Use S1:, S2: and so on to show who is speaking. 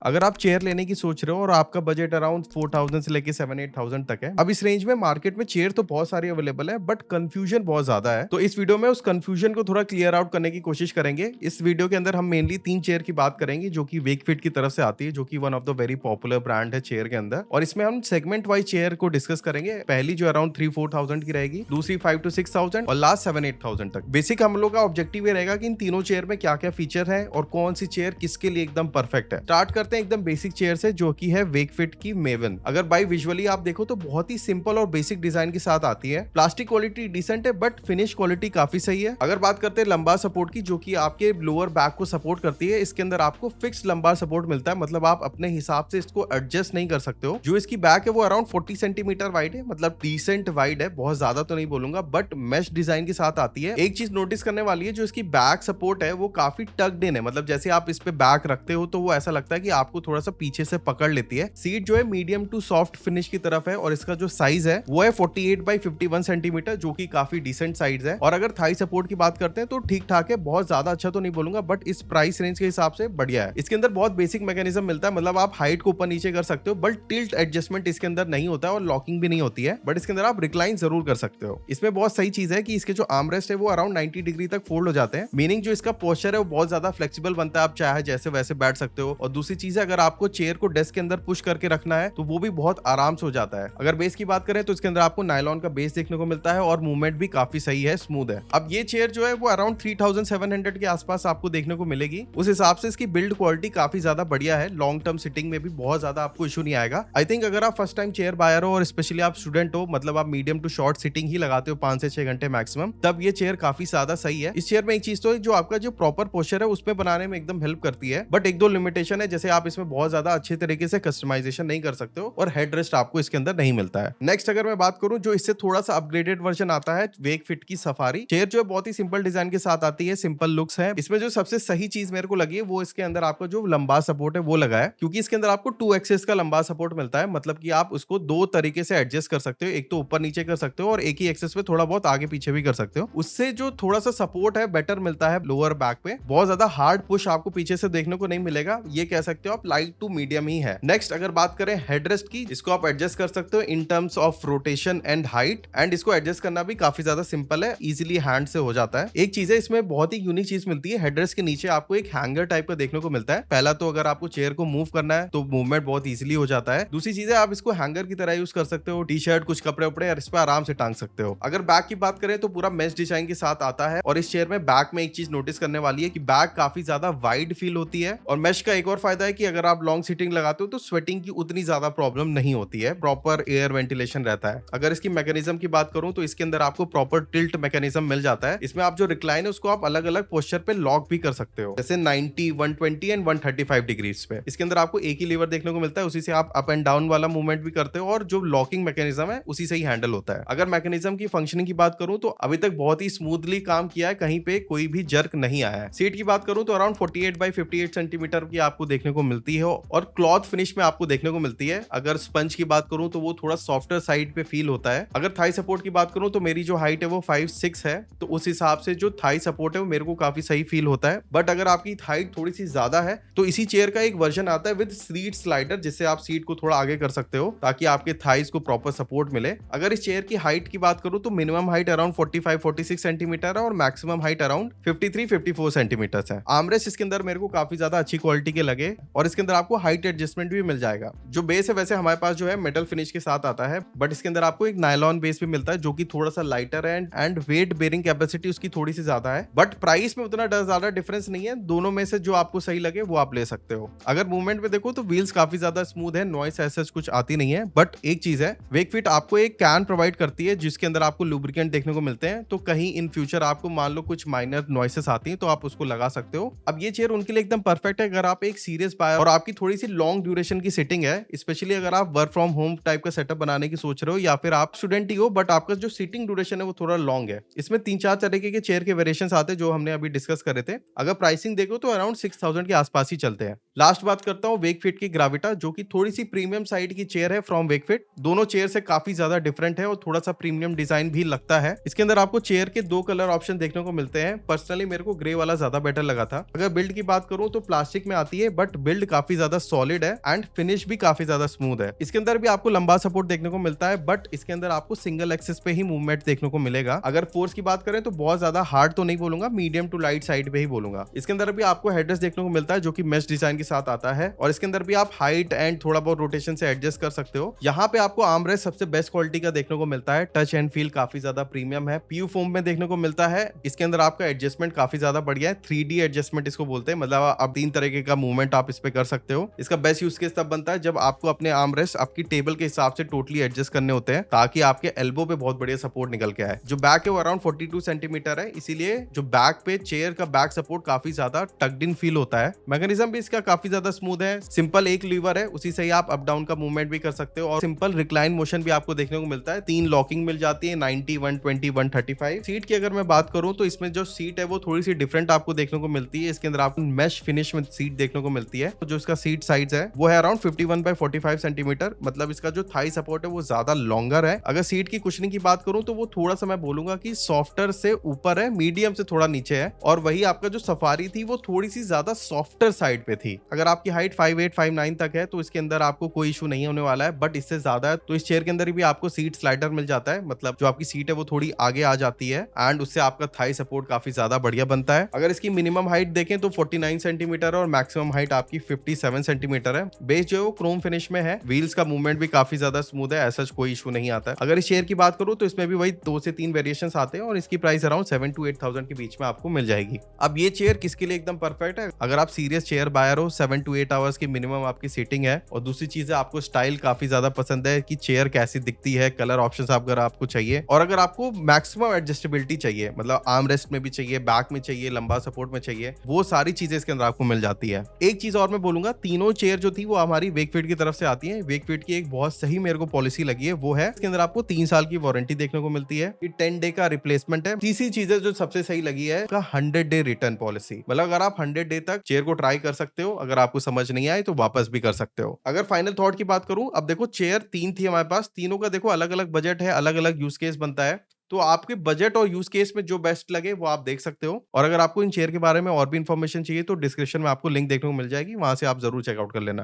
S1: अगर आप चेयर लेने की सोच रहे हो और आपका बजट अराउंड 4000 से लेके 7-8,000 तक है, अब इस रेंज में मार्केट में चेयर तो बहुत सारी अवेलेबल है बट कंफ्यूजन बहुत ज्यादा है। तो इस वीडियो में उस कंफ्यूजन को थोड़ा क्लियर आउट करने की कोशिश करेंगे। इस वीडियो के अंदर हम मेनली 3 चेयर की बात करेंगे जो कि वेकफिट की तरफ से आती है, जो कि one of the very popular brand है चेयर के अंदर। और इसमें हम सेगमेंट वाइज चेयर को डिस्कस करेंगे। पहली जो अराउंड 3-4,000 की रहेगी, दूसरी 5-6,000 और लास्ट 7-8,000 तक। बेसिक हम लोग का ऑब्जेक्टिव ये रहेगा कि इन तीनों चेयर में क्या क्या फीचर है और कौन सी चेयर किसके लिए एकदम परफेक्ट है। स्टार्ट करते हैं एकदम बेसिक चेयर से, जो कि है वेकफिट की मेवन। अगर बाय विजुअली आप देखो तो बहुत ही सिंपल और बेसिक डिजाइन के साथ आती है। प्लास्टिक क्वालिटी डिसेंट है बट फिनिश क्वालिटी काफी सही है। अगर बात करते हैं लंबा सपोर्ट की, जो कि आपके लोअर बैक को सपोर्ट करती है, इसके अंदर आपको फिक्स लंबा सपोर्ट मिलता है। मतलब आप अपने हिसाब से इसको एडजस्ट नहीं कर सकते हो। जो इसकी बैक है वो अराउंड 40 सेंटीमीटर वाइड है, मतलब डिसेंट वाइड है, बहुत ज्यादा तो नहीं बोलूंगा, बट मेश डिजाइन के साथ आती है। एक चीज नोटिस करने वाली है, जो इसकी बैक सपोर्ट है वो काफी टक्ड इन है। मतलब जैसे आप इस पे बैक रखते हो तो वो ऐसा लगता है कि आपको थोड़ा सा पीछे से पकड़ लेती है। सीट जो है मीडियम टू सॉफ्ट फिनिश की तरफ है और इसका जो साइज है वो है 48x51 सेंटीमीटर, जो कि काफी डिसेंट साइज है। और अगर थाई सपोर्ट की बात करते हैं तो ठीक ठाक है, बहुत ज्यादा अच्छा तो नहीं बोलूंगा बट इस प्राइस रेंज के हिसाब से बढ़िया है। इसके अंदर बहुत बेसिक मैकेनिज्म मिलता है, मतलब आप हाइट को ऊपर नीचे कर सकते हो बट टिल्ट एडजस्टमेंट इसके अंदर नहीं होता है और लॉकिंग भी नहीं होती है। बट इसके अंदर आप रिक्लाइन जरूर कर सकते हो। इसमें बहुत सही चीज है कि इसके जो आर्मरेस्ट है वो अराउंड 90 डिग्री तक फोल्ड हो जाते हैं, मीनिंग जो इसका पोस्चर है वो बहुत ज्यादा फ्लेक्सिबल बनता है। आप चाहे जैसे वैसे बैठ सकते हो। और दूसरी चीज है, अगर आपको चेयर को डेस्क के अंदर पुश करके रखना है तो वो भी बहुत आराम से हो जाता है। अगर बेस की बात करें तो इसके अंदर आपको नायलॉन का बेस देखने को मिलता है और मूवमेंट भी काफी सही है, स्मूथ है। अब ये चेयर जो है वो अराउंड 3700 के आसपास आपको देखने को मिलेगी। उस हिसाब से इसकी बिल्ड क्वालिटी काफी ज्यादा बढ़िया है। लॉन्ग टर्म सिटिंग में भी बहुत ज्यादा आपको इशू नहीं आएगा। आई थिंक अगर आप फर्स्ट टाइम चेयर बायर हो और स्पेशली आप स्टूडेंट हो, मतलब आप मीडियम टू शॉर्ट सिटिंग ही लगाते हो 5 से 6 घंटे मैक्सिमम, तब ये चेयर काफी ज्यादा सही है। इस चेयर में एक चीज तो है, जो आपका जो प्रॉपर पोस्चर है उसमें बनाने में एकदम हेल्प करती है, बट एक दो लिमिटेशन है, जैसे आप इसमें बहुत ज्यादा अच्छे तरीके से कस्टमाइजेशन नहीं कर सकते हो और हेडरेस्ट आपको इसके अंदर नहीं मिलता है। नेक्स्ट अगर मैं बात करूं, जो इससे थोड़ा सा अपग्रेडेड वर्जन आता है वेकफिट की सफारी चेयर, जो है बहुत ही सिंपल डिजाइन के साथ आती है, सिंपल लुक्स है। इसमें जो सबसे सही चीज मेरे को लगी है वो इसके अंदर आपका जो लंबा सपोर्ट है वो लगा है, क्योंकि इसके अंदर आपको 2 एक्सेस का लंबा सपोर्ट मिलता है। मतलब कि आप उसको दो तरीके से एडजस्ट कर सकते हो, एक तो ऊपर नीचे कर सकते हो और एक ही एक्सेस पे थोड़ा बहुत आगे पीछे भी कर सकते हो। उससे जो थोड़ा सा सपोर्ट है बेटर मिलता है लोअर बैक पे। बहुत ज्यादा हार्ड पुश आपको पीछे से देखने को नहीं मिलेगा, ये कह सकते हो आप लाइट टू मीडियम ही है। नेक्स्ट अगर बात करें हेडरेस्ट की, इसको आप एडजस्ट कर सकते हो in terms of rotation and height, and इसको एडजस्ट करना भी काफी ज्यादा सिंपल है, इजीली हैंड से हो जाता है। एक चीज है इसमें बहुत ही यूनिक चीज मिलती है, हेडरेस्ट के नीचे आपको एक हैंगर टाइप का देखने को मिलता है। पहला तो अगर आपको चेयर को मूव करना है तो मूवमेंट बहुत इजीली हो जाता है। दूसरी चीज है, आप इसको हैंगर की तरह यूज कर सकते हो, टी शर्ट कुछ कपड़े उपड़े इस पर आराम से टांग सकते हो। अगर बैक की बात करें तो पूरा मेश डिजाइन के साथ आता है। और इस चेयर में बैक में एक चीज नोटिस करने वाली है कि बैक काफी ज्यादा वाइड फील होती है। और मेश का एक और फायदा है कि अगर आप लॉन्ग सीटिंग लगाते हो तो स्वेटिंग की उतनी ज्यादा प्रॉब्लम नहीं होती है, प्रॉपर एयर वेंटिलेशन रहता है। अगर इसकी मैकेनिज्म की बात करूं तो इसके अंदर आपको प्रॉपर टिल्ट मैकेनिज्म मिल जाता है। इसमें आप जो रिक्लाइन है उसको आप अलग अलग पोस्चर पे लॉक भी कर सकते हो, जैसे 90, 120 एंड 135 डिग्रीज पे। इसके अंदर आपको एक ही लीवर देखने को मिलता है, उसी से आप अप एंड डाउन वाला मूवमेंट भी करते हो और जो लॉकिंग मैकेनिज्म है उसी से ही हैंडल होता है। अगर मैकेनिज्म की फंक्शनिंग की बात करूं तो अभी तक बहुत ही स्मूथली काम किया है, कहीं पे कोई भी जर्क नहीं आया है। सीट की बात करूं तो अराउंड 48x58 सेंटीमीटर की आपको देखने को मिलती है और क्लॉथ फिनिश में आपको देखने को मिलती है। अगर स्पंज की बात करूं तो वो थोड़ा सॉफ्टर साइड पे फील होता है। अगर थाई सपोर्ट की बात करूं तो मेरी जो हाइट है वो 5'6" है, तो उस हिसाब से जो थाई सपोर्ट है वो मेरे को काफी सही फील होता है। बट अगर आपकी हाइट थोड़ी सी ज्यादा है तो इसी चेयर का एक वर्जन आता है विद सीट स्लाइडर, जिससे आप सीट को थोड़ा आगे कर सकते हो ताकि आपके थाइस को प्रॉपर सपोर्ट मिले। अगर इस चेयर की हाइट की बात करूं तो मिनिमम हाइट अराउंड 45-46 सेंटीमीटर है और मैक्सिमम हाइट अराउंड 53-54 सेंटीमीटर है। आर्मरेस्ट इसके अंदर मेरे को काफी ज्यादा अच्छी क्वालिटी के लगे और इसके अंदर आपको हाइट एडजस्टमेंट भी मिल जाएगा। जो बेस है वैसे हमारे पास जो है मेटल फिनिश के साथ आता है, बट इसके अंदर आपको एक नायलॉन बेस भी मिलता है जो कि थोड़ा सा लाइटर है एंड वेट बेयरिंग कैपेसिटी उसकी थोड़ी सी ज्यादा है। बट प्राइस में उतना ज्यादा डिफरेंस नहीं है, दोनों में से जो आपको सही लगे वो आप ले सकते हो। अगर मूवमेंट में देखो तो व्हील्स काफी ज्यादा स्मूथ है, नॉइस ऐसा कुछ आती नहीं है। बट एक चीज है, वेकफिट आपको एक कैन प्रोवाइड करती है जिसके अंदर आपको लुब्रिकेंट देखने को मिलते हैं, तो कहीं इन फ्यूचर आपको मान लो कुछ माइनर नॉइसेस आती हैं तो आप उसको लगा सकते हो। अब ये चेयर उनके लिए एकदम परफेक्ट है अगर आप एक सीरियस बायर और आपकी थोड़ी सी लॉन्ग ड्यूरेशन की सिटिंग है, स्पेशली अगर आप वर्क फ्रॉम होम टाइप का सेटअप बनाने की सोच रहे हो या फिर आप स्टूडेंट ही हो बट आपका जो सीटिंग ड्यूरेशन है वो थोड़ा लॉन्ग है। इसमें 3-4 तरीके के चेयर के वेरिएशंस आते हैं जो हमने अभी डिस्कस करे थे। अगर प्राइसिंग देखो तो अराउंड 6000 के आसपास ही चलते हैं। लास्ट बात करता हूँ वेकफिट की ग्राविटा, जो कि थोड़ी सी प्रीमियम साइड की चेयर है फ्रॉम वेकफिट। दोनों चेयर से काफी ज्यादा डिफरेंट है और थोड़ा सा प्रीमियम डिजाइन भी लगता है। इसके अंदर आपको चेयर के 2 कलर ऑप्शन देखने को मिलते हैं। पर्सनली मेरे को ग्रे वाला ज्यादा बेटर लगा था। अगर बिल्ड की बात करूं तो प्लास्टिक में आती है बट बिल्ड काफी ज्यादा सॉलिड है एंड फिनिश भी काफी ज्यादा स्मूथ है। इसके अंदर भी आपको लंबा सपोर्ट देखने को मिलता है, बट इसके अंदर आपको सिंगल एक्सेस पे ही मूवमेंट देखने को मिलेगा। अगर फोर्स की बात करें तो बहुत ज्यादा हार्ड तो नहीं बोलूंगा, मीडियम टू लाइट साइड पे ही बोलूंगा। इसके अंदर भी आपको हेडरेस्ट देखने को मिलता है जो कि मेश डिजाइन के साथ आता है, और इसके अंदर भी आप हाइट एंड थोड़ा बहुत रोटेशन से एडजस्ट कर सकते हो। यहाँ पे आपको आर्मरेस्ट सबसे बेस्ट क्वालिटी का देखने को मिलता है, टच एंड फील काफी ज्यादा प्रीमियम है, पीयू फोम में देखने को मिलता है। इसके अंदर आपका एडजस्टमेंट काफी ज्यादा बढ़िया है, 3D एडजस्टमेंट इसको बोलते हैं, मतलब आप 3 तरीके का मूवमेंट आप इस पे कर सकते हो। इसका बेस्ट यूज केस तब बनता है जब आपको अपने आर्मरेस्ट आपकी टेबल के हिसाब से टोटली एडजस्ट करने होते हैं, ताकि आपके एल्बो पे बहुत बढ़िया सपोर्ट निकल के आए। जो बैक है वो अराउंड 42 सेंटीमीटर है, इसीलिए जो बैक पे चेयर का बैक सपोर्ट काफी ज्यादा टक्ड इन फील होता है। मैकेनिज्म भी इसका काफी ज्यादा स्मूथ है, सिंपल एक लीवर है, उसी से ही आप अप डाउन का मूवमेंट भी कर सकते हो, और सिंपल रिक्लाइन मोशन भी आपको देखने को मिलता है। 3 लॉकिंग मिल जाती है, 90, 120, 135। सीट की अगर मैं बात करूं तो इसमें जो सीट है वो थोड़ी सी डिफरेंट आपको देखने को मिलती है। इसके अंदर आपको मैश फिनिश में सीट देखने को मिलती है। तो जो इसका सीट साइज है वो है अराउंड 51 बाय 45 सेंटीमीटर, मतलब इसका जो थाई सपोर्ट है वो ज्यादा लॉन्गर है। अगर सीट की कुशनिंग की बात करूं तो वो थोड़ा सा मैं बोलूंगा कि सॉफ्टर से ऊपर है, मीडियम से थोड़ा नीचे है, और वही आपका जो सफारी थी वो थोड़ी सी ज्यादा सॉफ्टर साइड पे थी। अगर आपकी हाइट 5'8", 5'9" तक है तो इसके अंदर आपको कोई इशू नहीं होने वाला है, बट इससे ज्यादा है तो इस चेयर के अंदर भी आपको सीट स्लाइडर मिल जाता है, मतलब जो आपकी सीट है वो थोड़ी आगे आ जाती है, एंड उससे आपका थाई सपोर्ट काफी ज्यादा बढ़िया बनता है। अगर इसकी मिनिमम हाइट देखें तो 49 सेंटीमीटर और मैक्सिमम हाइट आपकी 57 सेंटीमीटर है। बेस जो है क्रोम फिनिश में है, व्हील्स का मूवमेंट भी काफी ज्यादा स्मूथ है, ऐसा कोई इशू नहीं आता है। अगर इस चेयर की बात करूं तो इसमें भी वही 2 से 3 वेरिएशंस आते हैं, और इसकी प्राइस अराउंड 7 to 8,000 के बीच में आपको मिल जाएगी। अब ये चेयर किसके लिए एकदम परफेक्ट है? अगर आप सीरियस चेयर बायर हो, 7 to 8 आवर्स की मिनिमम आपकी सीटिंग है, और दूसरी चीज है आपको स्टाइल काफी ज्यादा पसंद है कि चेयर कैसी दिखती है, कलर ऑप्शंस अगर आपको चाहिए, और अगर आपको मैक्सिमम एडजस्टेबिलिटी चाहिए, मतलब आर्म रेस्ट में भी चाहिए, बैक में चाहिए, लंबा सपोर्ट में चाहिए, वो सारी चीजें इसके अंदर आपको मिल जाती है। एक चीज और मैं बोलूंगा, तीनों चेयर जो थी वो हमारी वेकफील्ड की तरफ से आती है। वेकफील्ड की एक बहुत सही मेरे को पॉलिसी लगी है, वो है इसके अंदर आपको 3 साल की वारंटी देखने को मिलती है, 10 डे का रिप्लेसमेंट है। तीसरी चीज जो सबसे सही लगी है का 100 डे रिटर्न पॉलिसी, मतलब अगर आप 100 डे तक चेयर को ट्राई कर सकते हो, अगर आपको समझ नहीं आए तो वापस भी कर सकते हो। अगर फाइनल थॉट की बात करूं, अब देखो चेयर 3 थी हमारे पास, तीनों का देखो अलग अलग बजट है, अलग अलग यूज केस बनता है, तो आपके बजट और यूज केस में जो बेस्ट लगे वो आप देख सकते हो। और अगर आपको इन चेयर के बारे में और भी इंफॉर्मेशन चाहिए तो डिस्क्रिप्शन में आपको लिंक देखने को मिल जाएगी, वहां से आप जरूर चेकआउट कर लेना।